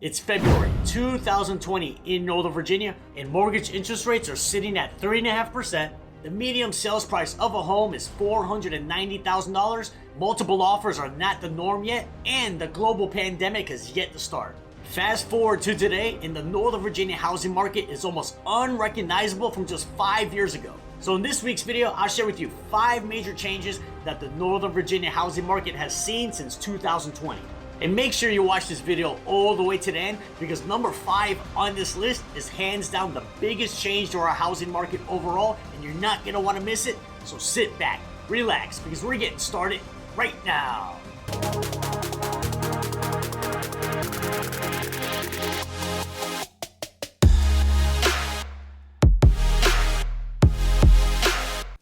It's February 2020 in Northern Virginia, and mortgage interest rates are sitting at 3.5%. The median sales price of a home is $490,000. Multiple offers are not the norm yet, and the global pandemic has yet to start. Fast forward to today, and the Northern Virginia housing market is almost unrecognizable from just 5 years ago. So in this week's video, I'll share with you 5 major changes that the Northern Virginia housing market has seen since 2020. And make sure you watch this video all the way to the end, because number 5 on this list is hands down the biggest change to our housing market overall, and you're not gonna wanna miss it. So sit back, relax, because we're getting started right now.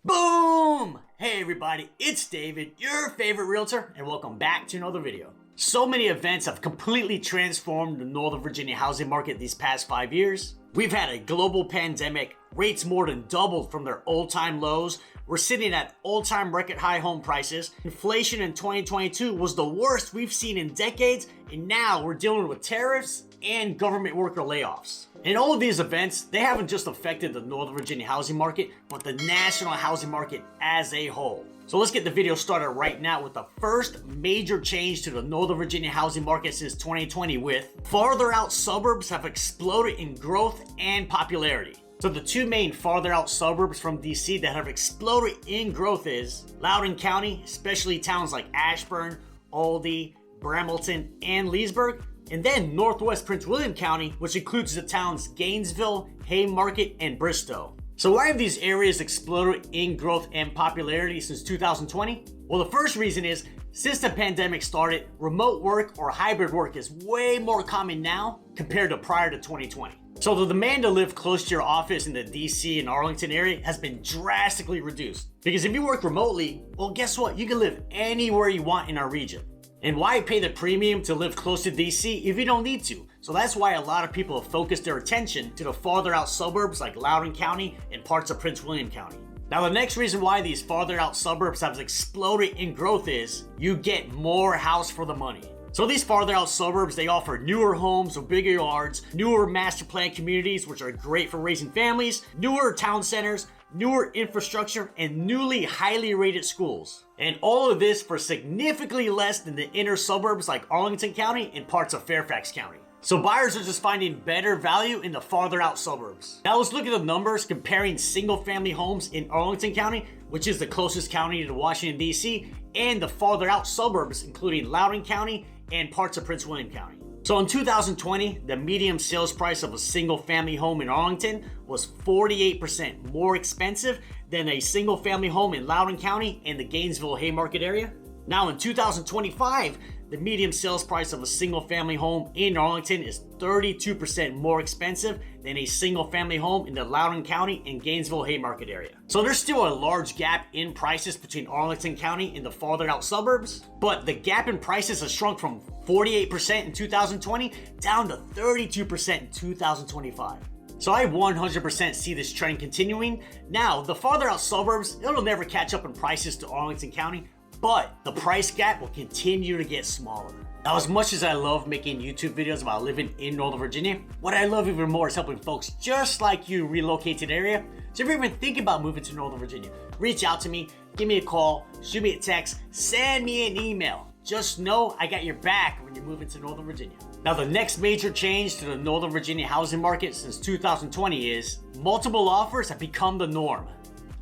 Boom! Hey everybody, it's David, your favorite realtor, and welcome back to another video. So many events have completely transformed the Northern Virginia housing market these past 5 years. We've had a global pandemic, rates more than doubled from their all-time lows. We're sitting at all-time record high home prices. Inflation in 2022 was the worst we've seen in decades, and now we're dealing with tariffs and government worker layoffs. And all of these events, they haven't just affected the Northern Virginia housing market, but the national housing market as a whole. So let's get the video started right now with the first major change to the Northern Virginia housing market since 2020, with farther out suburbs have exploded in growth and popularity. So the two main farther out suburbs from DC that have exploded in growth is Loudoun County, especially towns like Ashburn, Aldie, Brambleton, and Leesburg. And then Northwest Prince William County, which includes the towns Gainesville, Haymarket, and Bristow. So why have these areas exploded in growth and popularity since 2020? Well, the first reason is, since the pandemic started, remote work or hybrid work is way more common now compared to prior to 2020. So the demand to live close to your office in the DC and Arlington area has been drastically reduced. Because if you work remotely, well, guess what? You can live anywhere you want in our region. And why pay the premium to live close to DC if you don't need to? So that's why a lot of people have focused their attention to the farther out suburbs like Loudoun County and parts of Prince William County. Now the next reason why these farther out suburbs have exploded in growth is you get more house for the money. So these farther out suburbs, they offer newer homes with bigger yards, newer master plan communities which are great for raising families, newer town centers, newer infrastructure, and newly highly rated schools. And all of this for significantly less than the inner suburbs like Arlington County and parts of Fairfax County. So buyers are just finding better value in the farther out suburbs. Now let's look at the numbers comparing single family homes in Arlington County, which is the closest county to Washington DC, and the farther out suburbs including Loudoun County and parts of Prince William County. So in 2020, the median sales price of a single family home in Arlington was 48% more expensive than a single family home in Loudoun County and the Gainesville Haymarket area. Now in 2025, the median sales price of a single family home in Arlington is 32% more expensive than a single family home in the Loudoun County and Gainesville Haymarket area. So there's still a large gap in prices between Arlington County and the farther out suburbs, but the gap in prices has shrunk from 48% in 2020 down to 32% in 2025. So I 100% see this trend continuing. Now, the farther out suburbs, it'll never catch up in prices to Arlington County, but the price gap will continue to get smaller. Now, as much as I love making YouTube videos about living in Northern Virginia, what I love even more is helping folks just like you relocate to the area. So if you're even thinking about moving to Northern Virginia, reach out to me, give me a call, shoot me a text, send me an email. Just know I got your back when you're moving to Northern Virginia. Now, the next major change to the Northern Virginia housing market since 2020 is multiple offers have become the norm.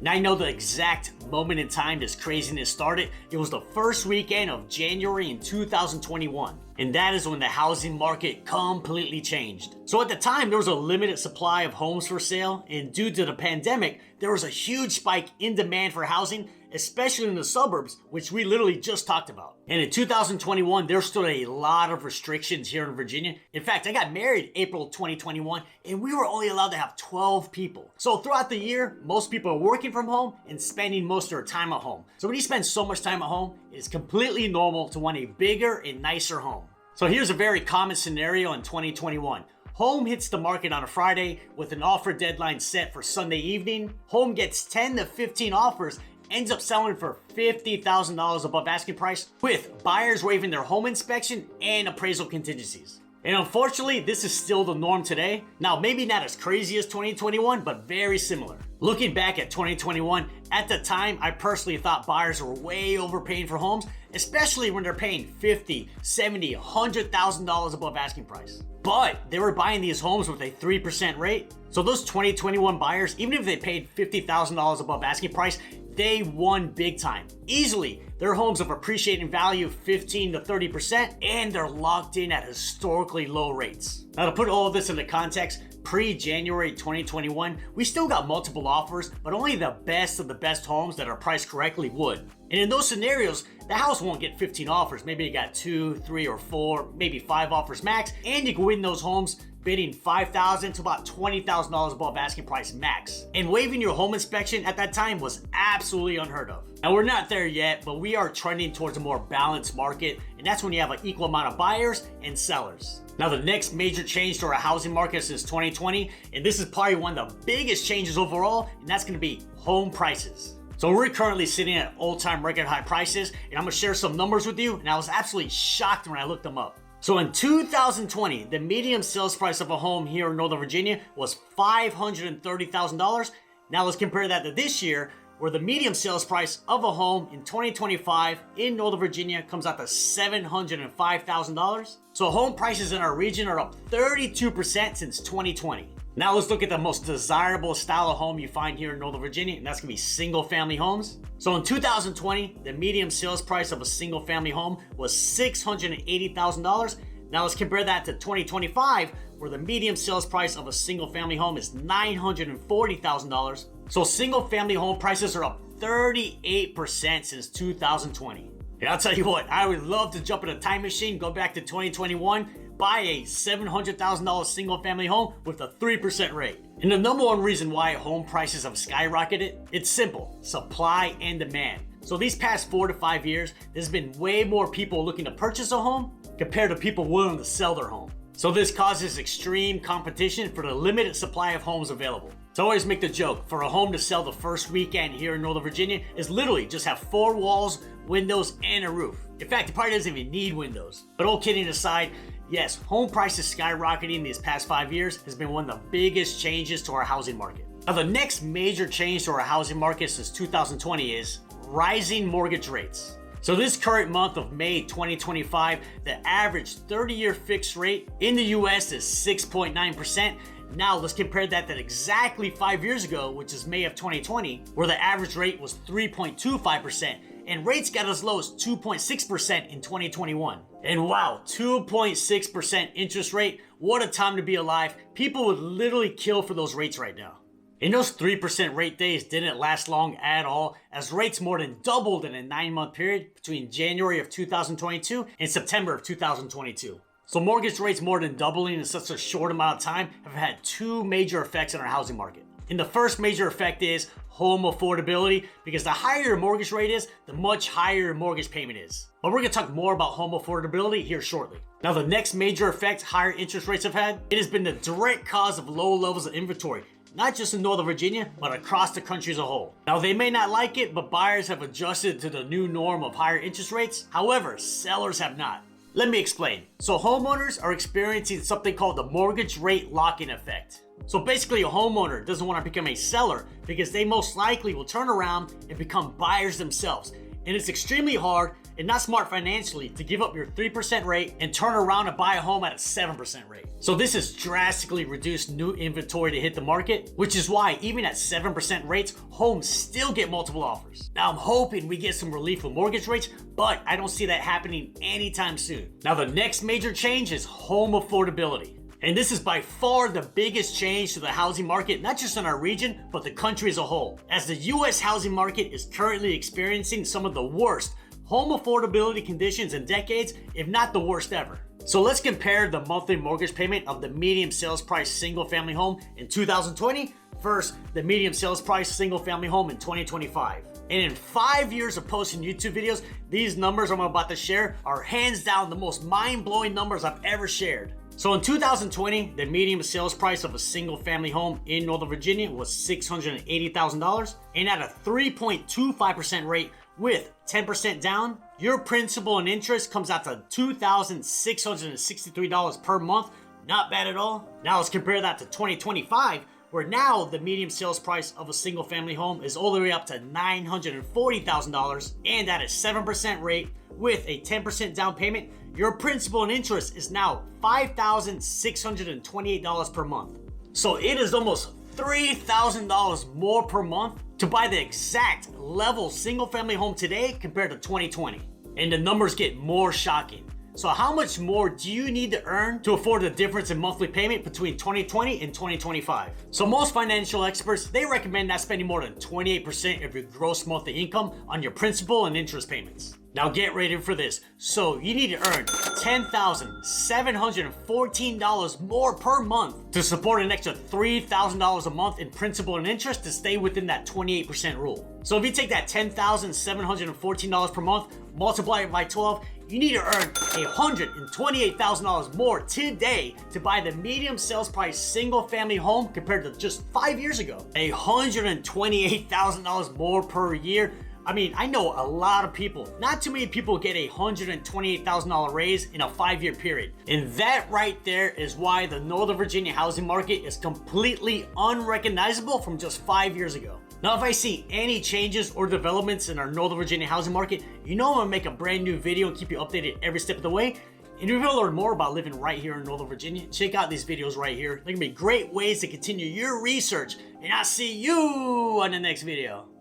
And I know the exact moment in time this craziness started. It was the first weekend of January in 2021. And that is when the housing market completely changed. So at the time, there was a limited supply of homes for sale. And due to the pandemic, there was a huge spike in demand for housing, especially in the suburbs, which we literally just talked about. And in 2021, there stood a lot of restrictions here in Virginia. In fact, I got married April 2021, and we were only allowed to have 12 people. So throughout the year, most people are working from home and spending most of their time at home. So when you spend so much time at home, it's completely normal to want a bigger and nicer home. So here's a very common scenario in 2021. Home hits the market on a Friday with an offer deadline set for Sunday evening. Home gets 10 to 15 offers, ends up selling for $50,000 above asking price, with buyers waiving their home inspection and appraisal contingencies. And unfortunately, this is still the norm today. Now, maybe not as crazy as 2021, but very similar. Looking back at 2021, at the time, I personally thought buyers were way overpaying for homes, especially when they're paying $50, $70, $100,000 above asking price. But they were buying these homes with a 3% rate. So those 2021 buyers, even if they paid $50,000 above asking price, they won big time. Easily, their homes have appreciated in value 15 to 30%, and they're locked in at historically low rates. Now, to put all of this into context, pre-January 2021, we still got multiple offers, but only the best of the best homes that are priced correctly would. And in those scenarios, the house won't get 15 offers. Maybe you got 2, 3, or 4, maybe 5 offers max, and you can win those homes bidding $5,000 to about $20,000 above asking price max. And waiving your home inspection at that time was absolutely unheard of. Now, we're not there yet, but we are trending towards a more balanced market, and that's when you have an equal amount of buyers and sellers. Now, the next major change to our housing market since 2020, and this is probably one of the biggest changes overall, and that's going to be home prices. So we're currently sitting at all-time record high prices, and I'm going to share some numbers with you, and I was absolutely shocked when I looked them up. So in 2020, the median sales price of a home here in Northern Virginia was $530,000. Now let's compare that to this year, where the median sales price of a home in 2025 in Northern Virginia comes out to $705,000. So home prices in our region are up 32% since 2020. Now let's look at the most desirable style of home you find here in Northern Virginia, and that's gonna be single family homes. So in 2020, the median sales price of a single family home was $680,000. Now let's compare that to 2025, where the median sales price of a single family home is $940,000. So single family home prices are up 38% since 2020. And I'll tell you what, I would love to jump in a time machine, go back to 2021, buy a $700,000 single family home with a 3% rate. And the number one reason why home prices have skyrocketed, it's simple: supply and demand. So these past 4 to 5 years, there's been way more people looking to purchase a home compared to people willing to sell their home. So this causes extreme competition for the limited supply of homes available. So I always make the joke, for a home to sell the first weekend here in Northern Virginia is literally just have 4 walls, windows, and a roof. In fact, it probably doesn't even need windows. But all kidding aside, yes, home prices skyrocketing these past 5 years has been one of the biggest changes to our housing market. Now, the next major change to our housing market since 2020 is rising mortgage rates. So this current month of May 2025, the average 30-year fixed rate in the US is 6.9%. Now let's compare that to exactly 5 years ago, which is May of 2020, where the average rate was 3.25%, and rates got as low as 2.6% in 2021. And wow, 2.6% interest rate, what a time to be alive. People would literally kill for those rates right now. And those 3% rate days didn't last long at all, as rates more than doubled in a 9-month period between January of 2022 and September of 2022. So mortgage rates more than doubling in such a short amount of time have had 2 major effects on our housing market. And the first major effect is home affordability, because the higher your mortgage rate is, the much higher your mortgage payment is. But we're going to talk more about home affordability here shortly. Now, the next major effect higher interest rates have had, it has been the direct cause of low levels of inventory, not just in Northern Virginia, but across the country as a whole. Now, they may not like it, but buyers have adjusted to the new norm of higher interest rates. However, sellers have not. Let me explain. So homeowners are experiencing something called the mortgage rate lock-in effect. So basically, a homeowner doesn't want to become a seller because they most likely will turn around and become buyers themselves. And it's extremely hard and not smart financially to give up your 3% rate and turn around and buy a home at a 7% rate. So this has drastically reduced new inventory to hit the market, which is why even at 7% rates, homes still get multiple offers. Now, I'm hoping we get some relief with mortgage rates, but I don't see that happening anytime soon. Now, the next major change is home affordability. And this is by far the biggest change to the housing market, not just in our region, but the country as a whole, as the US housing market is currently experiencing some of the worst home affordability conditions in decades, if not the worst ever. So let's compare the monthly mortgage payment of the median sales price single family home in 2020 versus the median sales price single family home in 2025. And in 5 years of posting YouTube videos, these numbers I'm about to share are hands down the most mind-blowing numbers I've ever shared. So in 2020, the median sales price of a single family home in Northern Virginia was $680,000, and at a 3.25% rate with 10% down, your principal and interest comes out to $2,663 per month. Not bad at all. Now let's compare that to 2025, where now the median sales price of a single family home is all the way up to $940,000, and at a 7% rate with a 10% down payment, your principal and interest is now $5,628 per month. So it is almost $3,000 more per month to buy the exact level single family home today compared to 2020. And the numbers get more shocking. So how much more do you need to earn to afford the difference in monthly payment between 2020 and 2025? So most financial experts, they recommend not spending more than 28% of your gross monthly income on your principal and interest payments. Now get ready for this. So you need to earn $10,714 more per month to support an extra $3,000 a month in principal and interest to stay within that 28% rule. So if you take that $10,714 per month, multiply it by 12, you need to earn $128,000 more today to buy the medium sales price single family home compared to just 5 years ago. $128,000 more per year. I mean, I know a lot of people, not too many people get a $128,000 raise in a 5-year period. And that right there is why the Northern Virginia housing market is completely unrecognizable from just 5 years ago. Now, if I see any changes or developments in our Northern Virginia housing market, you know I'm gonna make a brand new video and keep you updated every step of the way. And if you want to learn more about living right here in Northern Virginia, check out these videos right here. They're gonna be great ways to continue your research. And I'll see you on the next video.